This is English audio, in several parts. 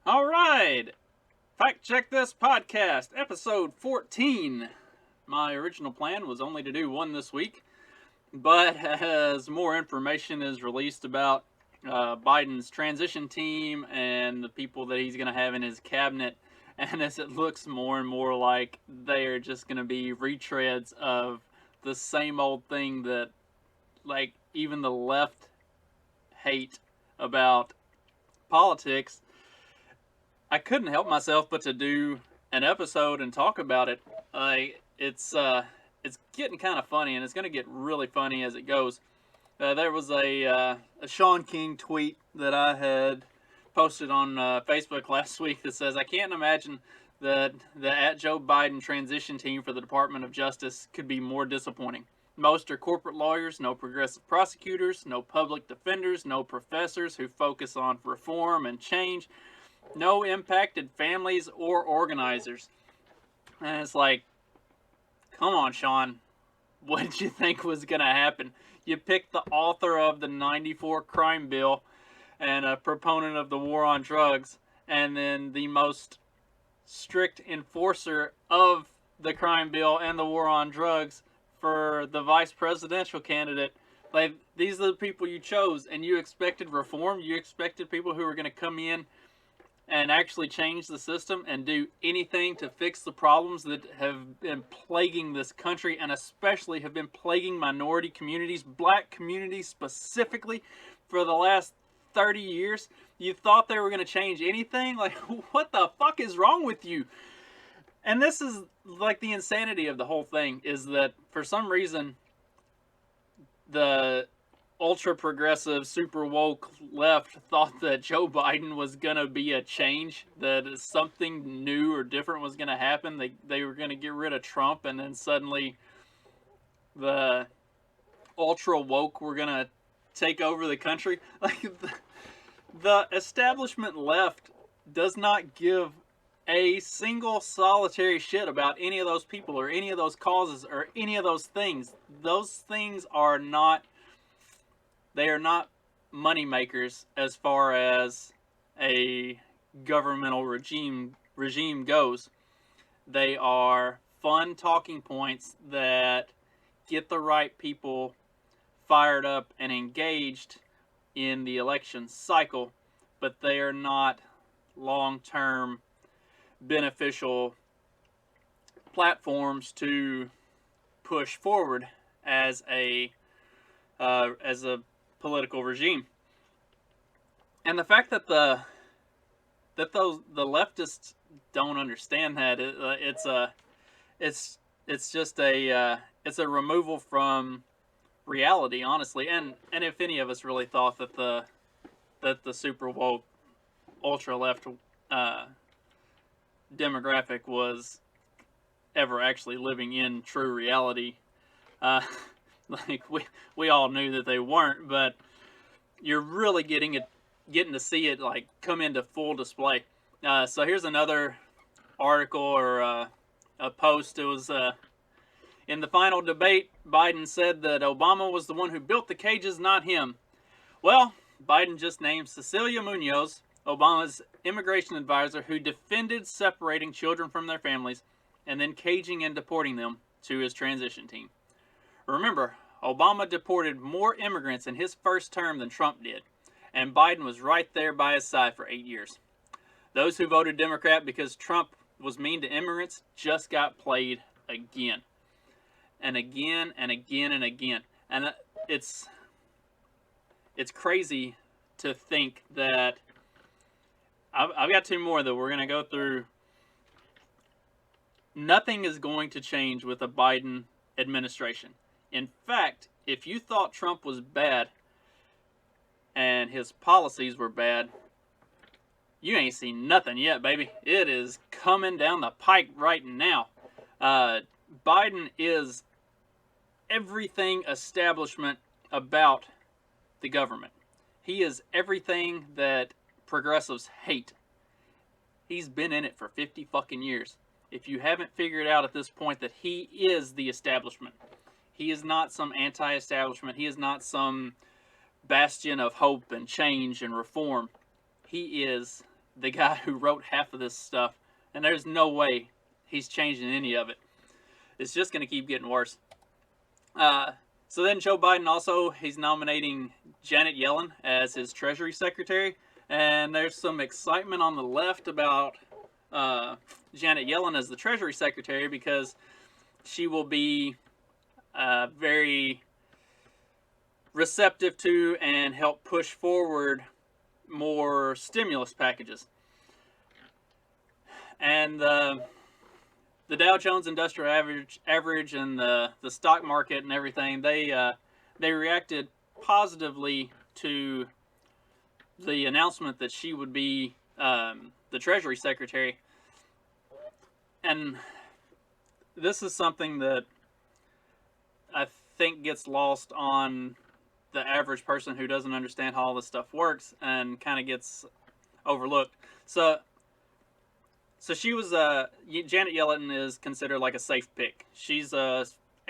All right. Fact Check This Podcast, episode 14. My original plan was only to do one this week, but as more information is released about Biden's transition team and the people that he's going to have in his cabinet, and as it looks more and more like they are just going to be retreads of the same old thing that, like, even the left hate about politics, I couldn't help myself but to do an episode and talk about it. It's getting kind of funny, and it's going to get really funny as it goes. There was a Sean King tweet that I had posted on Facebook last week that says, "I can't imagine that the at Joe Biden transition team for the Department of Justice could be more disappointing. Most are corporate lawyers, no progressive prosecutors, no public defenders, no professors who focus on reform and change, no impacted families or organizers." And it's like, come on, Sean. What did you think was going to happen? You picked the author of the 94 crime bill and a proponent of the war on drugs, and then the most strict enforcer of the crime bill and the war on drugs for the vice presidential candidate. Like, these are the people you chose, and you expected reform. You expected people who were going to come in and actually change the system and do anything to fix the problems that have been plaguing this country, and especially have been plaguing minority communities, black communities specifically, for the last 30 years. You thought they were going to change anything? Like, what the fuck is wrong with you? And this is like the insanity of the whole thing, is that for some reason the ultra progressive, super woke left thought that Joe Biden was going to be a change, that something new or different was going to happen. They were going to get rid of Trump, and then suddenly the ultra woke were going to take over the country. Like, the establishment left does not give a single solitary shit about any of those people or any of those causes or any of those things. Those things are not, they are not money makers as far as a governmental regime goes. They are fun talking points that get the right people fired up and engaged in the election cycle, but they are not long-term beneficial platforms to push forward as a political regime. And the fact that the leftists don't understand that, it's just a removal from reality, honestly. And if any of us really thought that the super woke ultra left demographic was ever actually living in true reality, like we all knew that they weren't, but you're really getting to see it like come into full display. So here's another article or a post. It was in the final debate, Biden said that Obama was the one who built the cages, not him. Well, Biden just named Cecilia Munoz, Obama's immigration advisor, who defended separating children from their families and then caging and deporting them, to his transition team. Remember, Obama deported more immigrants in his first term than Trump did, and Biden was right there by his side for 8 years. Those who voted Democrat because Trump was mean to immigrants just got played again. And again and again and again. And it's crazy to think that I've got two more that we're going to go through. Nothing is going to change with a Biden administration. In fact, if you thought Trump was bad and his policies were bad, you ain't seen nothing yet, baby. It is coming down the pike right now. Biden is everything establishment about the government. He is everything that progressives hate. He's been in it for 50 fucking years. If you haven't figured out at this point that he is the establishment, he is not some anti-establishment, he is not some bastion of hope and change and reform. He is the guy who wrote half of this stuff, and there's no way he's changing any of it. It's just going to keep getting worse. So then Joe Biden also, he's nominating Janet Yellen as his Treasury Secretary, and there's some excitement on the left about Janet Yellen as the Treasury Secretary because she will be very receptive to and help push forward more stimulus packages. And the Dow Jones Industrial Average and the stock market and everything, they reacted positively to the announcement that she would be the Treasury Secretary. And this is something that I think gets lost on the average person who doesn't understand how all this stuff works and kind of gets overlooked. So she was Janet Yellen is considered like a safe pick. She's a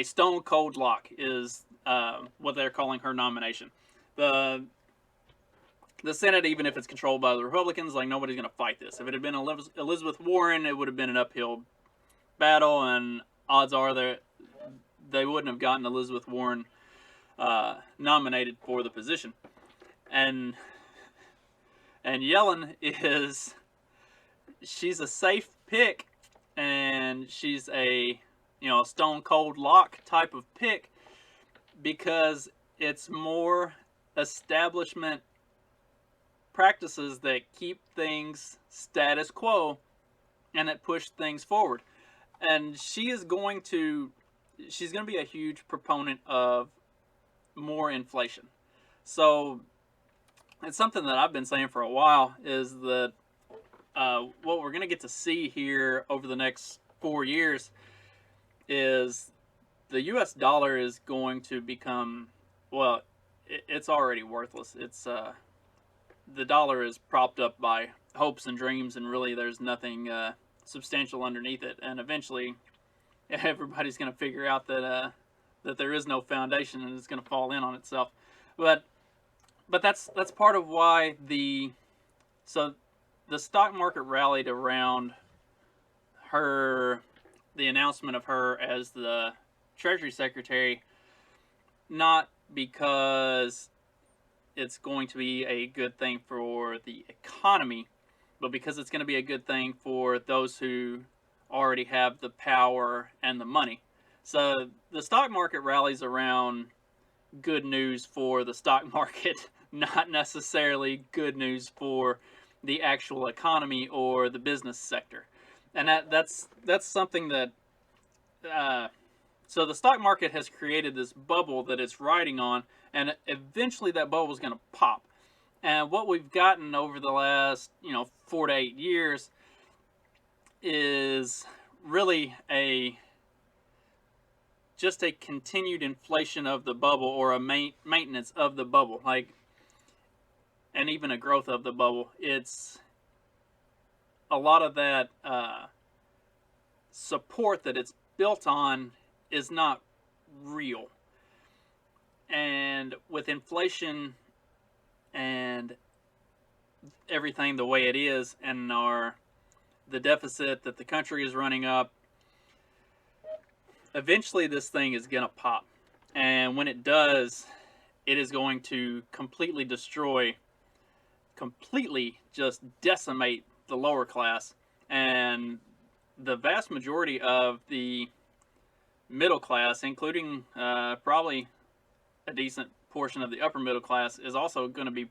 stone cold lock is what they're calling her nomination. The Senate, even if it's controlled by the Republicans, like nobody's going to fight this. If it had been Elizabeth Warren, it would have been an uphill battle, and odds are they wouldn't have gotten Elizabeth Warren nominated for the position. And Yellen she's a safe pick, and she's a stone cold lock type of pick because it's more establishment practices that keep things status quo and that push things forward. And she's going to be a huge proponent of more inflation. So it's something that I've been saying for a while is that what we're going to get to see here over the next 4 years is the U.S. dollar is going to become, well, it's already worthless. It's the dollar is propped up by hopes and dreams, and really there's nothing substantial underneath it. And eventually, everybody's going to figure out that there is no foundation and it's going to fall in on itself. But that's part of why the stock market rallied around the announcement of her as the Treasury Secretary, not because it's going to be a good thing for the economy, but because it's going to be a good thing for those who already have the power and the money. So the stock market rallies around good news for the stock market, not necessarily good news for the actual economy or the business sector. And that's something that so the stock market has created this bubble that it's riding on, and eventually that bubble is going to pop. And what we've gotten over the last 4 to 8 years is really just a continued inflation of the bubble, or a maintenance of the bubble, and even a growth of the bubble. It's a lot of that support that it's built on is not real. And with inflation and everything the way it is, and the deficit that the country is running up, eventually this thing is going to pop. And when it does, it is going to completely just decimate the lower class. And the vast majority of the middle class, including probably a decent portion of the upper middle class, is also going to be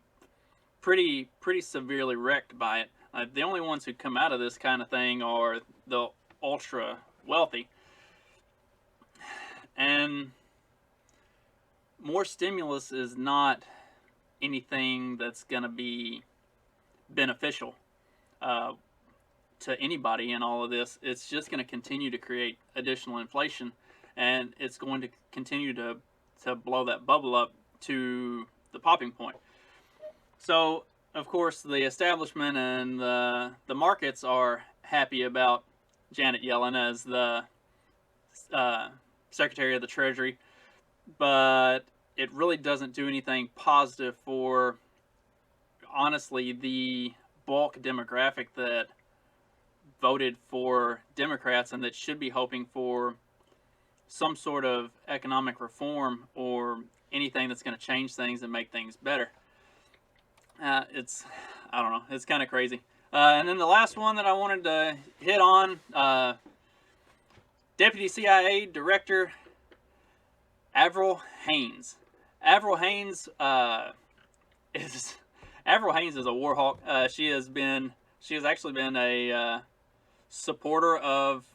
pretty severely wrecked by it. The only ones who come out of this kind of thing are the ultra wealthy. And more stimulus is not anything that's going to be beneficial to anybody in all of this. It's just going to continue to create additional inflation, and it's going to continue to blow that bubble up to the popping point. So, of course, the establishment and the markets are happy about Janet Yellen as the Secretary of the Treasury, but it really doesn't do anything positive for, honestly, the bulk demographic that voted for Democrats and that should be hoping for some sort of economic reform or anything that's going to change things and make things better. I don't know, it's kind of crazy. And then the last one that I wanted to hit on, Deputy CIA Director Avril Haines. Avril Haines is a war hawk. She has actually been a supporter of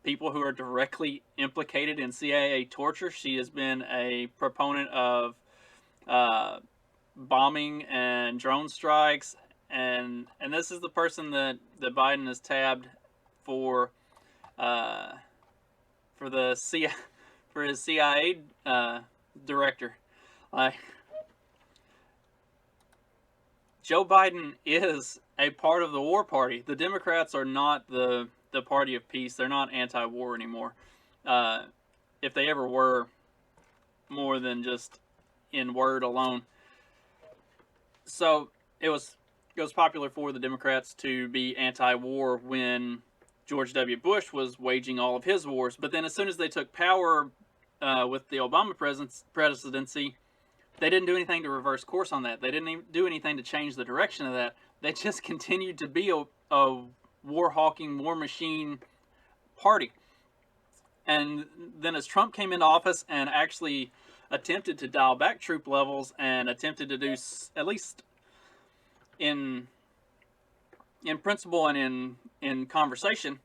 people who are directly implicated in CIA torture. She has been a proponent of bombing and drone strikes, and this is the person that Biden has tabbed for his CIA director. Like, Joe Biden is a part of the war party. The Democrats are not the party of peace. They're not anti-war anymore. If they ever were, more than just in word alone. So it was popular for the Democrats to be anti-war when George W. Bush was waging all of his wars. But then as soon as they took power with the Obama presidency, they didn't do anything to reverse course on that. They didn't even do anything to change the direction of that. They just continued to be a war-hawking, war machine party. And then as Trump came into office and actually attempted to dial back troop levels and attempted to do, at least in principle and in conversation,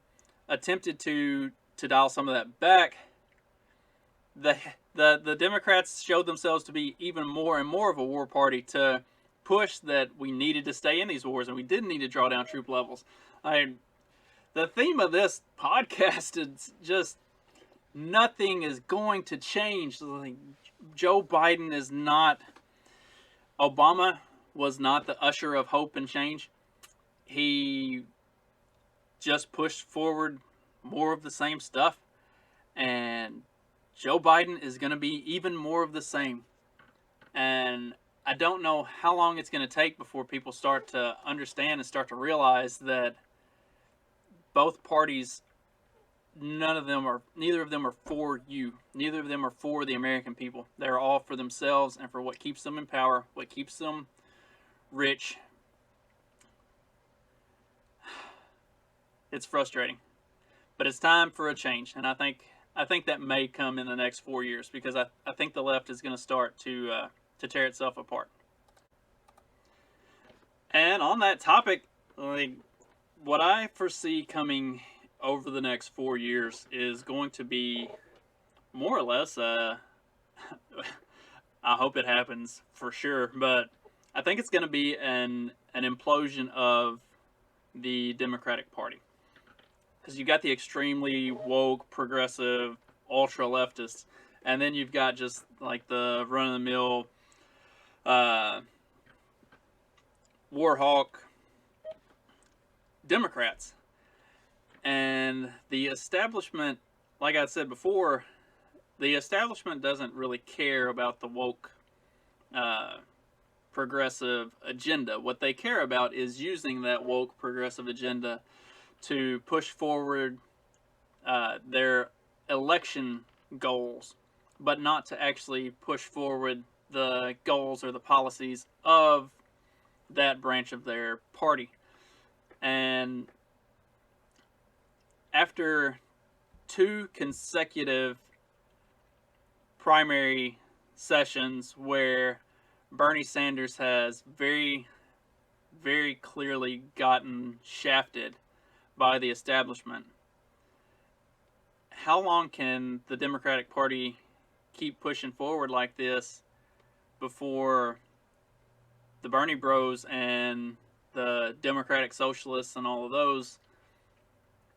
attempted to dial some of that back, the Democrats showed themselves to be even more and more of a war party to push that we needed to stay in these wars and we didn't need to draw down troop levels. The theme of this podcast is just nothing is going to change. Like, Joe Biden is not, Obama was not the usher of hope and change. He just pushed forward more of the same stuff, and Joe Biden is going to be even more of the same. And I don't know how long it's going to take before people start to understand and start to realize that both parties, neither of them are for you. Neither of them are for the American people. They're all for themselves and for what keeps them in power, what keeps them rich. It's frustrating, but it's time for a change, and I think that may come in the next 4 years, because I think the left is going to start to tear itself apart. And on that topic, like, what I foresee coming over the next 4 years is going to be more or less, I hope it happens for sure, but I think it's going to be an implosion of the Democratic Party. Because you've got the extremely woke, progressive, ultra-leftists, and then you've got just like the run-of-the-mill war hawk Democrats. And the establishment, like I said before, the establishment doesn't really care about the woke progressive agenda. What they care about is using that woke progressive agenda to push forward their election goals, but not to actually push forward the goals or the policies of that branch of their party. And after 2 consecutive primary sessions where Bernie Sanders has very, very clearly gotten shafted by the establishment, how long can the Democratic Party keep pushing forward like this before the Bernie Bros and the Democratic Socialists and all of those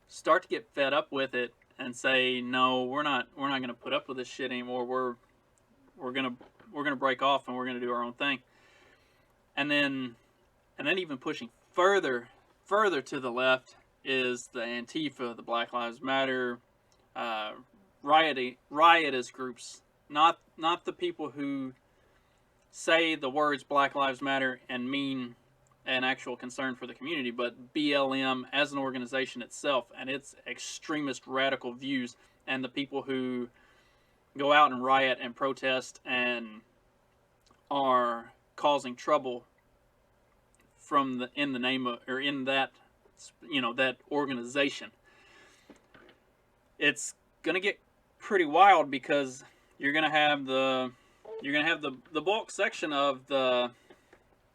start to get fed up with it and say, no, we're not going to put up with this shit anymore. We're going to break off and we're going to do our own thing. And then even pushing further to the left is the Antifa, the Black Lives Matter, riotous groups, not the people who say the words Black Lives Matter and mean an actual concern for the community, but BLM as an organization itself and its extremist radical views, and the people who go out and riot and protest and are causing trouble in the name of, or in that, that organization. It's gonna get pretty wild, because you're gonna have the bulk section of the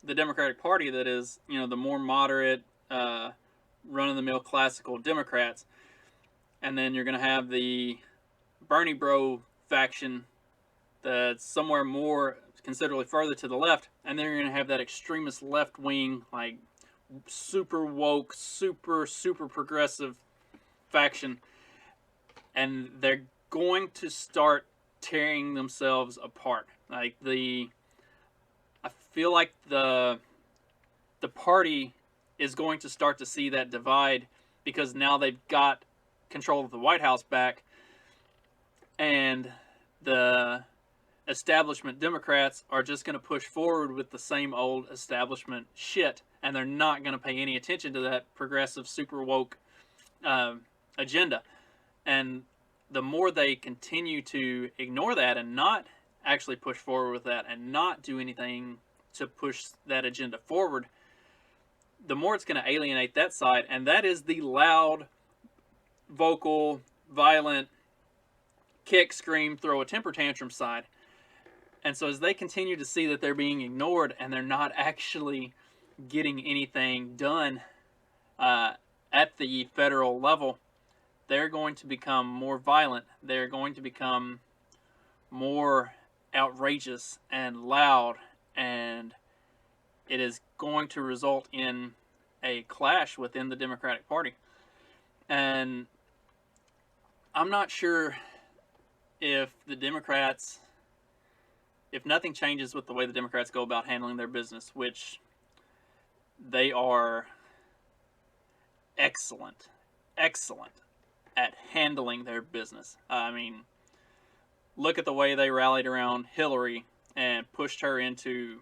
Democratic Party that is, the more moderate, run-of-the-mill classical Democrats, and then you're gonna have the Bernie Bro faction that's somewhere more considerably further to the left, and then you're going to have that extremist left wing, like super woke, super progressive faction, and they're going to start tearing themselves apart. Like I feel like the party is going to start to see that divide, because now they've got control of the White House back, and the establishment Democrats are just going to push forward with the same old establishment shit, and they're not going to pay any attention to that progressive, super woke agenda. And the more they continue to ignore that and not actually push forward with that and not do anything to push that agenda forward, the more it's going to alienate that side, and that is the loud, vocal, violent, kick, scream, throw a temper tantrum side. And so as they continue to see that they're being ignored and they're not actually getting anything done at the federal level, they're going to become more violent. They're going to become more outrageous and loud, and it is going to result in a clash within the Democratic Party. And I'm not sure if nothing changes with the way the Democrats go about handling their business, which they are excellent at handling their business. I mean, look at the way they rallied around Hillary and pushed her into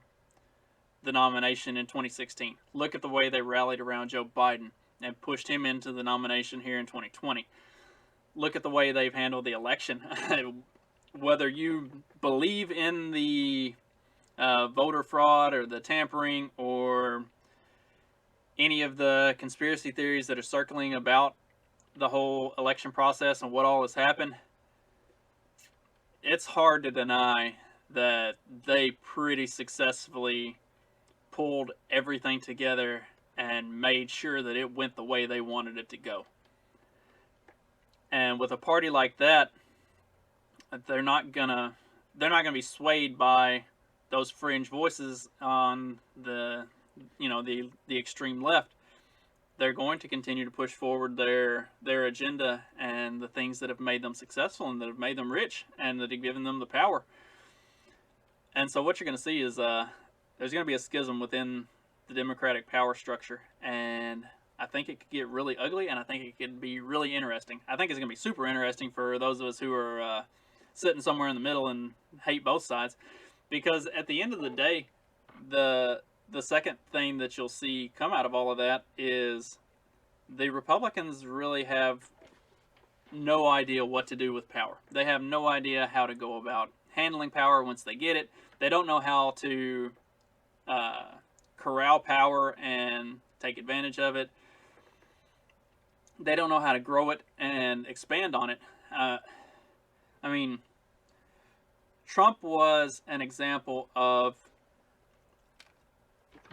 the nomination in 2016. Look at the way they rallied around Joe Biden and pushed him into the nomination here in 2020. Look at the way they've handled the election. Whether you believe in the voter fraud or the tampering or any of the conspiracy theories that are circling about the whole election process and what all has happened, it's hard to deny that they pretty successfully pulled everything together and made sure that it went the way they wanted it to go. And with a party like that, they're not gonna be swayed by those fringe voices on the extreme left. They're going to continue to push forward their agenda and the things that have made them successful and that have made them rich and that have given them the power. And so what you're going to see is there's going to be a schism within the Democratic power structure, and I think it could get really ugly, and I think it could be really interesting. I think it's going to be super interesting for those of us who are sitting somewhere in the middle and hate both sides, because at the end of the day, the second thing that you'll see come out of all of that is the Republicans really have no idea what to do with power. They have no idea how to go about handling power once they get it. They don't know how to corral power and take advantage of it. They don't know how to grow it and expand on it. I mean, Trump was an example of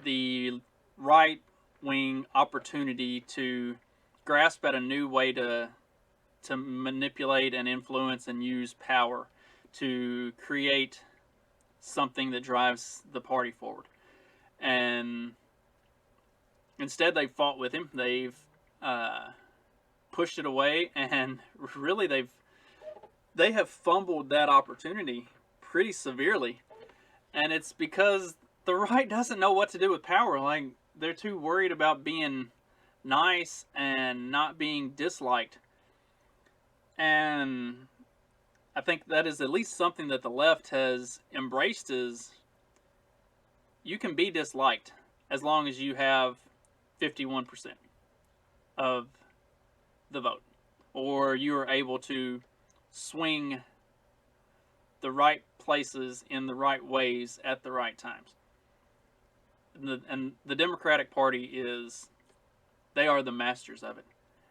the right-wing opportunity to grasp at a new way to manipulate and influence and use power to create something that drives the party forward. And instead, they've fought with him. They've pushed it away, and really they have fumbled that opportunity pretty severely. And it's because the right doesn't know what to do with power. Like, they're too worried about being nice and not being disliked. And I think that is at least something that the left has embraced, is you can be disliked as long as you have 51% of the vote, or you are able to swing the right places in the right ways at the right times. And the Democratic Party they are the masters of it.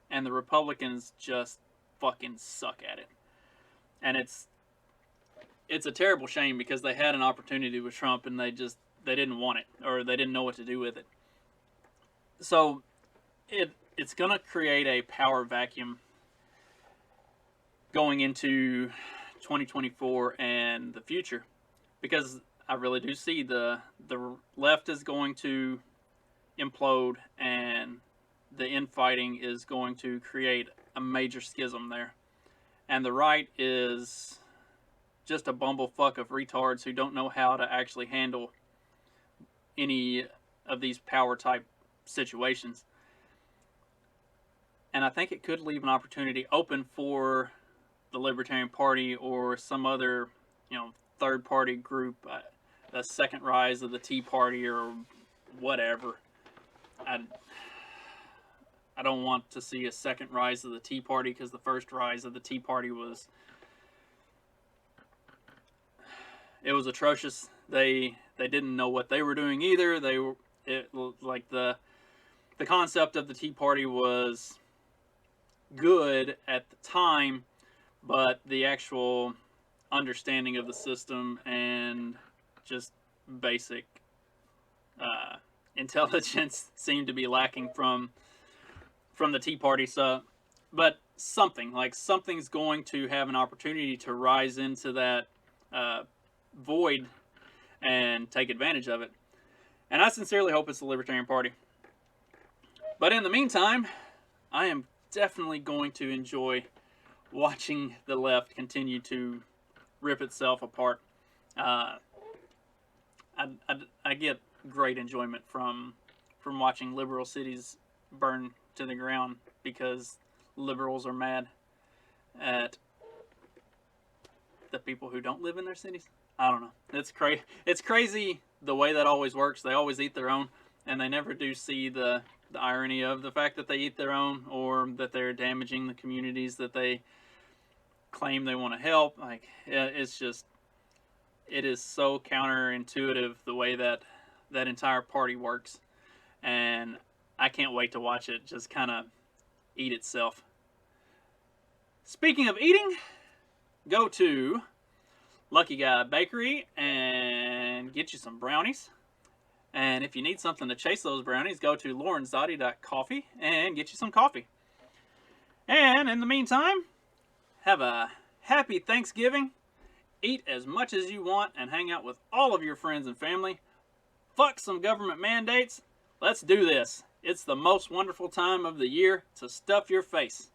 And the Republicans just fucking suck at it. And it's a terrible shame because they had an opportunity with Trump and they didn't want it, or they didn't know what to do with it. So it's going to create a power vacuum going into 2024 and the future, because I really do see the left is going to implode and the infighting is going to create a major schism there. And the right is just a bumblefuck of retards who don't know how to actually handle any of these power type situations. And I think it could leave an opportunity open for the Libertarian Party or some other, third party group, the second rise of the Tea Party or whatever. I don't want to see a second rise of the Tea Party, because the first rise of the Tea Party was atrocious. They didn't know what they were doing either. The concept of the Tea Party was good at the time, but the actual understanding of the system and just basic intelligence seemed to be lacking from the Tea Party. So, but something's going to have an opportunity to rise into that void and take advantage of it. And I sincerely hope it's the Libertarian Party. But in the meantime, I am definitely going to enjoy watching the left continue to rip itself apart. I get great enjoyment from watching liberal cities burn to the ground because liberals are mad at the people who don't live in their cities. I don't know. It's crazy the way that always works. They always eat their own, and they never do see the irony of the fact that they eat their own, or that they're damaging the communities that they claim they want to help. It is so counterintuitive the way that entire party works, and I can't wait to watch it just kind of eat itself. Speaking of eating, go to Lucky Guy Bakery and get you some brownies. And if you need something to chase those brownies, go to laurenzotti.coffee and get you some coffee. And in the meantime, have a happy Thanksgiving. Eat as much as you want and hang out with all of your friends and family. Fuck some government mandates. Let's do this. It's the most wonderful time of the year to stuff your face.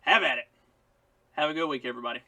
Have at it. Have a good week, everybody.